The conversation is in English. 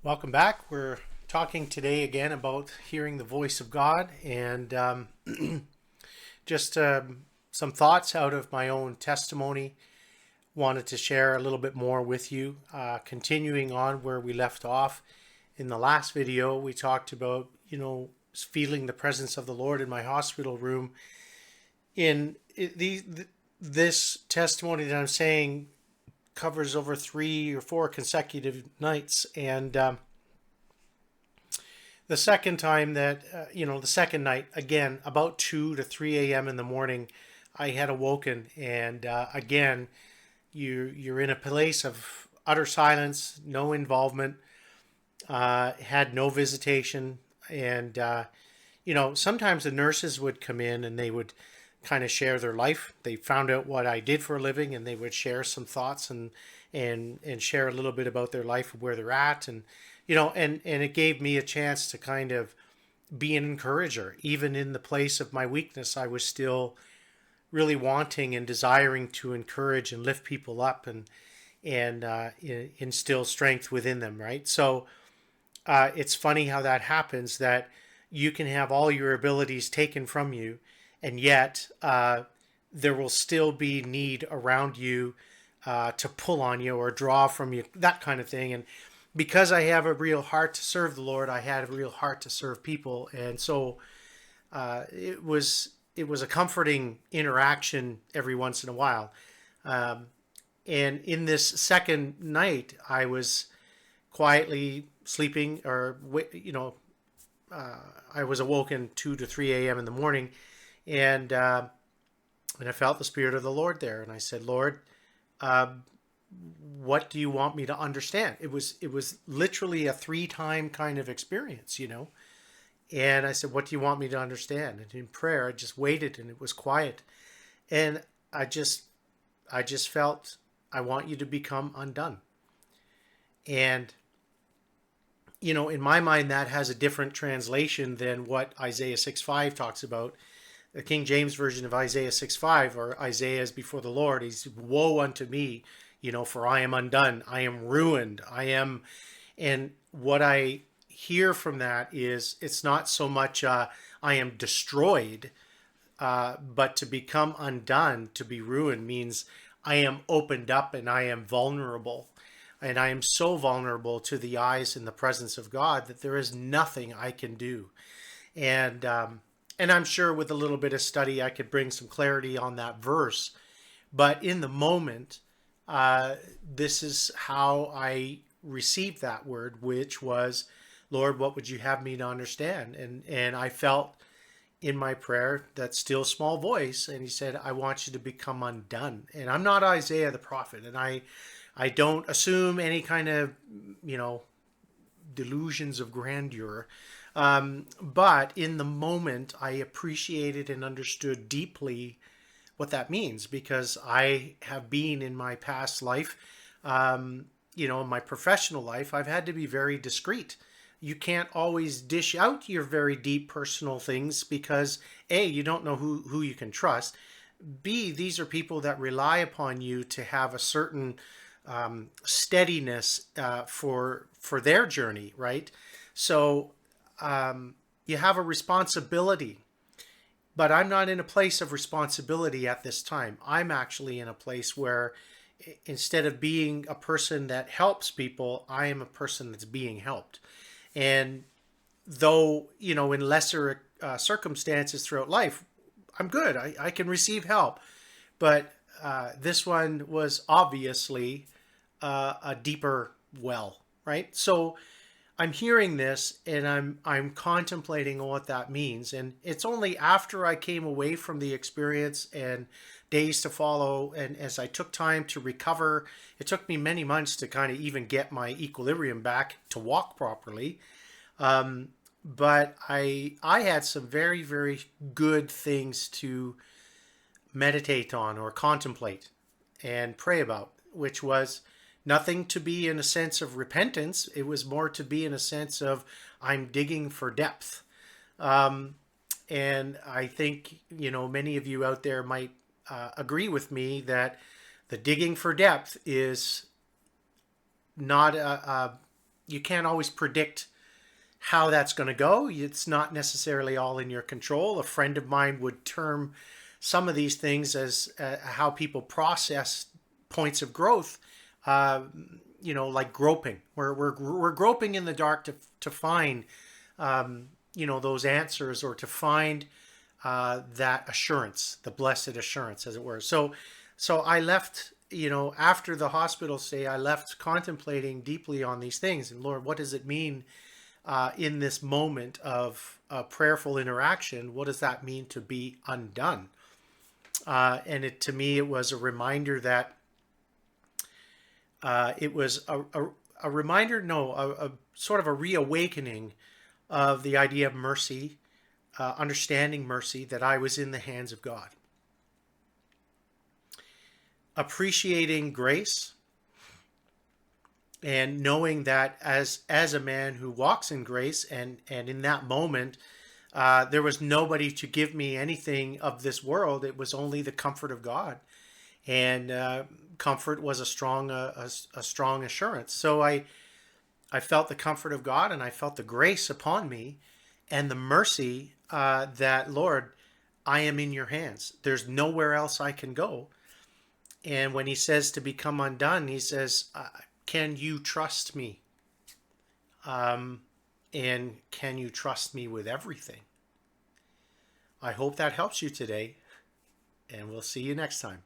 Welcome back. We're talking today again about hearing the voice of God and just some thoughts out of my own testimony. Wanted to share a little bit more with you. Continuing on where we left off in the last video, we talked about, feeling the presence of the Lord in my hospital room. This testimony that I'm saying covers over 3 or 4 consecutive nights, and the second time that the second night, again about 2 to 3 a.m. in the morning, I had awoken, and again, you're in a place of utter silence, no involvement, had no visitation, and sometimes the nurses would come in and they would kind of share their life. They found out what I did for a living, and they would share some thoughts and share a little bit about their life, where they're at, and and it gave me a chance to kind of be an encourager. Even in the place of my weakness, I was still really wanting and desiring to encourage and lift people up and instill strength within them, right? So it's funny how that happens, that you can have all your abilities taken from you, and yet there will still be need around you to pull on you or draw from you, that kind of thing. And because I have a real heart to serve the Lord, I had a real heart to serve people, and so it was a comforting interaction every once in a while. And in this second night, I was quietly sleeping, or I was awoken 2 to 3 a.m. in the morning, and I felt the Spirit of the Lord there, and I said, "Lord, what do you want me to understand?" It was literally a 3-time kind of experience, And I said, "What do you want me to understand?" And in prayer, I just waited, and it was quiet, and I just felt, "I want you to become undone." And in my mind, that has a different translation than what Isaiah 6:5 talks about. The King James version of Isaiah 6:5, or Isaiah is before the Lord, he's, "Woe unto me, for I am undone, I am ruined, I am," and what I hear from that is, it's not so much I am destroyed, but to become undone, to be ruined, means I am opened up and I am vulnerable. And I am so vulnerable to the eyes and the presence of God that there is nothing I can do. And I'm sure with a little bit of study, I could bring some clarity on that verse. But in the moment, this is how I received that word, which was, "Lord, what would you have me to understand?" And I felt in my prayer that still small voice, and he said, "I want you to become undone." And I'm not Isaiah the prophet, and I don't assume any kind of, delusions of grandeur. But in the moment, I appreciated and understood deeply what that means, because I have been in my past life, in my professional life, I've had to be very discreet. You can't always dish out your very deep personal things because A, you don't know who you can trust. B, these are people that rely upon you to have a certain steadiness for their journey, right? So you have a responsibility, but I'm not in a place of responsibility at this time. I'm actually in a place where, instead of being a person that helps people, I am a person that's being helped. And though, in lesser circumstances throughout life, I'm good. I can receive help. But this one was obviously a deeper well, right? So I'm hearing this, and I'm contemplating what that means. And it's only after I came away from the experience and days to follow, and as I took time to recover, it took me many months to kind of even get my equilibrium back to walk properly. But I had some very, very good things to meditate on or contemplate and pray about, which was nothing to be in a sense of repentance. It was more to be in a sense of, I'm digging for depth. And I think, many of you out there might agree with me that the digging for depth is not you can't always predict how that's going to go. It's not necessarily all in your control. A friend of mine would term some of these things as how people process points of growth, uh, like groping. We're groping in the dark to find, those answers, or to find that assurance, the blessed assurance, as it were. So I left, after the hospital stay, I left contemplating deeply on these things. And Lord, what does it mean in this moment of prayerful interaction? What does that mean to be undone? And to me, it was a reminder that it was a reminder, no, a sort of a reawakening of the idea of mercy, understanding mercy, that I was in the hands of God. Appreciating grace, and knowing that as a man who walks in grace, and in that moment, there was nobody to give me anything of this world. It was only the comfort of God, and comfort was a strong assurance. So I felt the comfort of God, and I felt the grace upon me, and the mercy that, Lord, I am in your hands. There's nowhere else I can go. And when he says to become undone, he says, can you trust me? And can you trust me with everything? I hope that helps you today, and we'll see you next time.